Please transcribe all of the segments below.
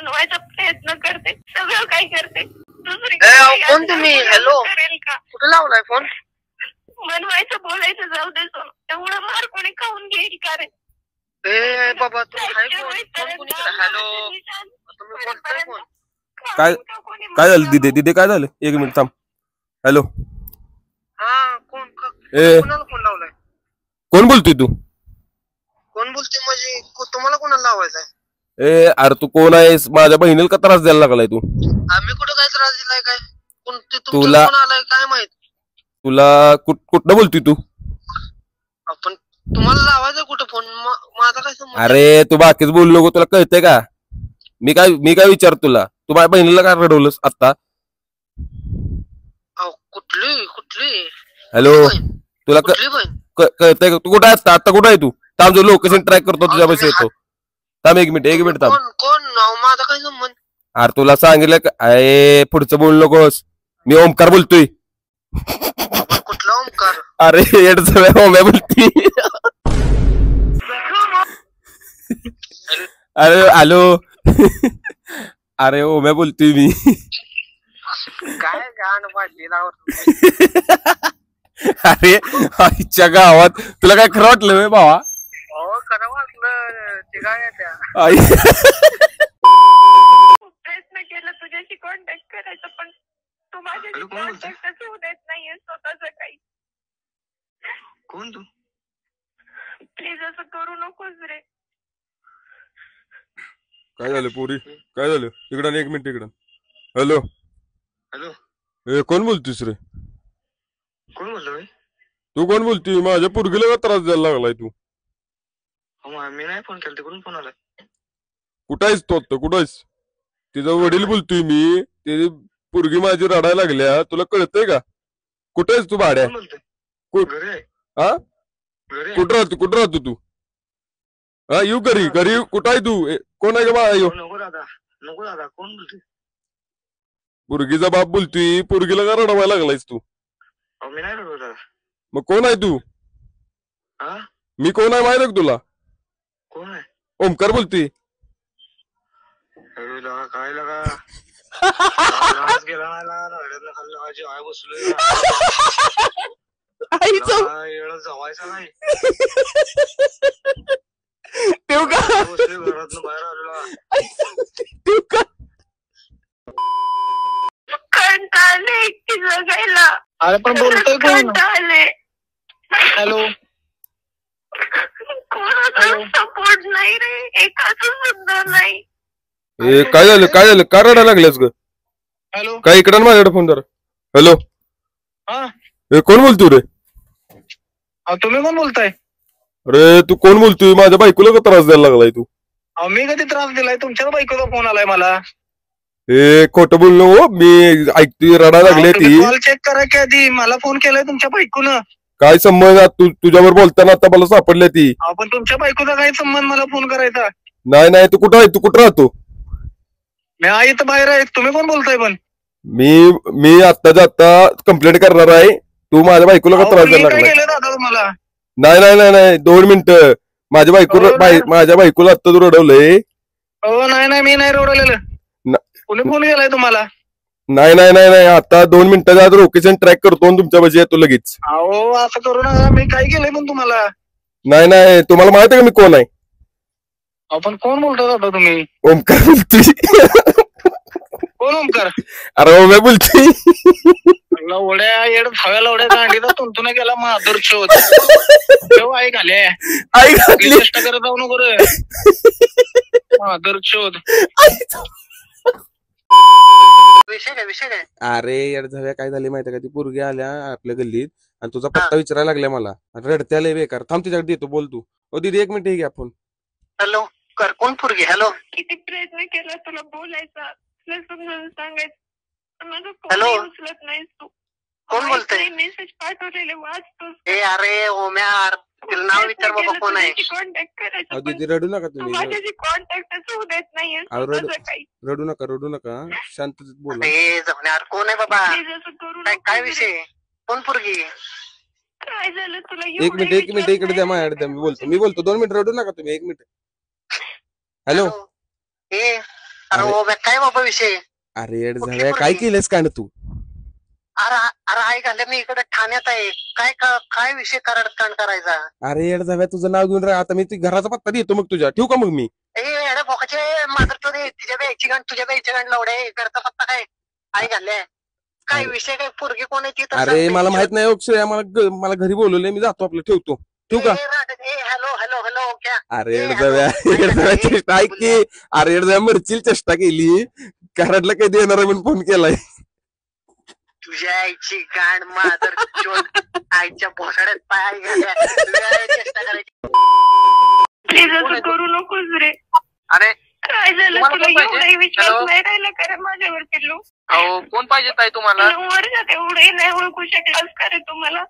बनवायचा प्रयत्न करते, सगळं काय करते. दुसरी कोण तुम्ही? हॅलो, कुठे लावलाय फोन? बनवायचं बोलायचं जाऊ दे, एवढं मार कोणी खाऊन घेईल का रे? ए बाबा तू काय फोन हॅलो तुम्ही बोलताय फोन? काय झालं दिदे? दिदे काय झालं? एक मिनिट थांब. हॅलो, हा कोण ए कोणाला फोन लावलाय? कोण बोलतोय तू? कोण बोलते म्हणजे तुम्हाला कोणाला लावायचंय? ए अरे तू कोण आहेस? माझ्या बहिणीला का त्रास द्यायला लागलाय तू? आम्ही कुठं काय त्रास दिलाय? काय तुला कोण आलाय काय माहित? तुला कुठं बोलतोय तू? आपण तुम्हाला लावायचं कुठं फोन? माझा काय संबंध? अरे तू बाकीच बोलू नको. तुला कळतंय का? मी काय विचार तुला? तू माझ्या बहिणीला का रडवलंस आता? कुठली? हॅलो, तुला कळतंय का? तू कुठं आहे आता कुठं आहे तू? थांब, जो लोकेशन ट्रॅक करतो तुझ्या बस येतो. थांब एक मिनिट थांब. कोण माझा काय संबंध? अरे तुला सांगितलं का? अरे पुढचं बोलू नकोस. मी ओमकार बोलतोय. कुठला ओमकार? अरे ओम्या बोलती. अरे हॅलो, अरे ओम्या बोलतोय मी. काय गाणं वाजली अरे आईच्या गावात तुला काय खरं वाटलं भावा? हो खरं वाटलं. ते काय आई प्रयत्न केला तुझ्याशी कॉन्टॅक्ट करायचा, पण तू माझ्याशी कॉन्टॅक्टच होऊ देत नाहीये स्वतःच काही. कोण तू? प्लीज असं करू नकोस रे. काय झालं पोरी? काय झालं? इकडं एक मिनिट इकडं. हॅलो ए कोण बोलतोस रे? कोण बोलतोय? तू कोण बोलतोय? माझ्या पोरगीला का त्रास द्यायला लागलाय तू? मी नाही फोन केला. तिकडून फोन आला. कुठं आहेस तू आता? कुठं आहेस? तिचा वडील बोलतोय मी. ते पोरगी माझी रडायला लागल्या. तुला कळतंय का? कुठं आहेस तू भाड्या? हा कुठं राहतो तू? हा येऊ घरी कुठं आहे तू? कोण आहे का बा? नको दादा कोण बोलतोय? पोरगीचा बाप बोलतोय. पोरगीला का रडवायला लागलायस तू? मी नाही रडवत दादा. मग कोण आहे तू? मी कोण आहे माहिती का तुला? कोण आहे? ओमकार बोलतोय. काय लगा गेला खाल्लं बसलोय जवायचा नाही. घरातून बाहेर आलेला कंटाळले एकटी जगायला. अरे पण बोलतोय कोण? कंटाळले. हॅलो, कोणाचा सपोर्ट नाही रे, एकाच सुद्धा नाही. काय झालं? का रडायला लागल्यास ग? हॅलो, काय इकडं माझ्याकडे फोन कर. हॅलो, कोण बोलतोय रे? तुम्ही कोण बोलताय? अरे तू कोण बोलतोय? माझ्या बायकोला का त्रास द्यायला लागलाय तू? मी कधी त्रास दिलाय? तुमच्याच बायकोचा फोन आलाय मला. ए खोटं बोल नको. मी ऐकतोय रडायला लागले ती. कॉल चेक करा की आधी. मला फोन केलाय तुमच्या बायकोनं. काय संबंध? तुझ्यावर बोलताना आता मला सापडल्या ती. पण तुमच्या बायकोचा काय संबंध मला फोन करायचा? नाही तू कुठं आहे? तू कुठं राहतो? मी आहे इथं बाहेर आहे. तुम्ही कोण बोलताय? पण मी आता कंप्लेंट करणार आहे. तू माझ्या बायकोला का त्रास द्यायला लागलाय? दादा तुम्हाला नाही 2 मिनिटं. माझ्या बायकोला आता तू रडवलंय. नाही मी नाही रडवलेलं. कोणी फोन केलाय तुम्हाला? नाही आता 2 मिनिटाच्या आत लोकेशन ट्रॅक करतो तुमच्या पाशी येतो लगेच. असं करू नका. मी काय केलंय पण तुम्हाला? नाही तुम्हाला माहित आहे का मी कोण आहे? आपण कोण बोलतो दादा तुम्ही? ओमकार बोलतोय. कोण ओमकार? अरे ओम्या बोलतोय. ओढ्या येड भाव्याला ओढ्या दांडीचा तुंतून गेला माधुर शोध. आई घाले चेष्टा करत जाऊ नको रे. माधुर शोध. विषय काय? अरे यार झाल्या काय झाले माहिती का? ती पोरगी आल्या आपल्या गल्लीत आणि तुझा पत्ता विचारायला लागल्या मला. रडत्या लय बेकार. थांब तिच्याकडे देतो. बोल तू. दीदी 1 मिनिट घ्या फोन. हॅलो, कोण पोरगी? हॅलो, किती प्रयत्न केला तुला बोलायचा, समजावून सांगायचं, माझं हॅलो उचलत नाहीस तू. कोण बोलतोय? मेसेज पाठवलेले वाचतोस? अरे ओम्या, तिला नाव विचार बाबा कोण आहे? कॉन्टॅक्ट करायचं, दीदी रडू नका तुम्ही. माझ्याशी कॉन्टॅक्टच होऊ देत नाहीये. रडू नका शांततेत बोला. जमणार कोण आहे बाबा? काय विषय? कोण पोरगी? काय झालं तुला? 1 मिनिट इकडे द्या. माझ्याकडे द्या. मी बोलतो 2 मिनिट. रडू नका तुम्ही. 1 मिनिट. हॅलो अरे काय बाबा विषय? अरे येड झाल्या काय केलंस का तू? अरे अरे आई घाले मी इकडे ठाण्यात आहे. काय काय विषय कांड करायचा? अरे येड झाल्या तुझं नाव घेऊन राहा आता मी घराचा पत्ता देतो मग तुझ्या ठेवू का मग मी? ए बोकाचे माझं तो तुझ्या बाईची गाण तुझ्या बाईची गाण लवडे करता पत्ता काय आई घाले काय विषय काय पोरगी कोण आहे? अरे मला माहित नाही अक्षय मला घरी बोलवलंय मी जातो आपलं ठेवतो ठेवू का? हॅलो हॅलो हॅलो क्या? अरे येडजाव्या चेष्टा ऐक की अरे येडजाव्या मरचील चेष्टा केली कराडला कधी येणार म्हणून फोन केलाय. तुझ्या आईची गाण माझं आईच्या भोसाड्यात पाय चेष्टा करायची. प्लीज असं करू नकोस रे. अरे काय झालं तुला? एवढाही विश्वास नाही राहिला का माझ्यावर पिल्लू? अहो कोण पाहिजे ताई तुम्हाला? वर्षात एवढंही नाही ओळखू शकलास का रे तुम्हाला?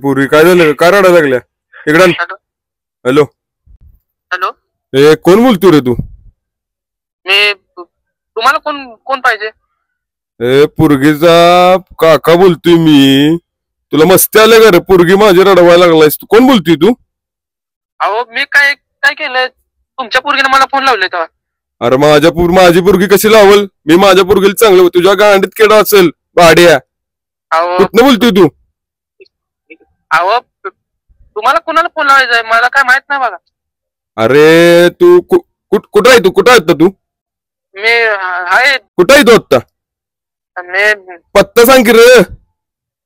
पूर्वी काय झालं काय रडायला लागल्या इकडं? हॅलो हॅलो ए कोण बोलतोय रे तू? मी तुम्हाला कोण पाहिजे? ए पुरगीचा काका बोलतोय मी. तुला मस्ती आल्या का रे? पुरगी माझी रडवायला लागलायस तू. कोण बोलतोय तू? अहो मी काय केलंय? तुमच्या पोरगीने मला फोन लावले तेव्हा. अरे माझी पोरगी कशी लावल? मी माझ्या पोरगीला चांगलं तुझ्या गांडीत केडा असेल भाड्या. कुठनं बोलतोय तू? अहो तुम्हाला कोणाला फोन लावायचा आहे मला काय माहित नाही बघा. अरे तू कुठं आहे तू? कुठं आहे तू? मी आहे. कुठं आहे तू आता? मी पत्ता सांग की रे.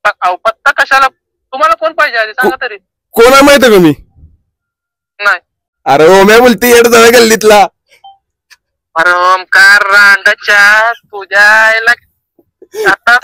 अहो पत्ता कशाला? तुम्हाला कोण पाहिजे आधी सांगा तरी. कोण आहे माहिती का मी? नाही. अरे ओम्या बोलती येड झाला गल्लीतला. अरे ओमकार रांडाच्या तुझ्या आता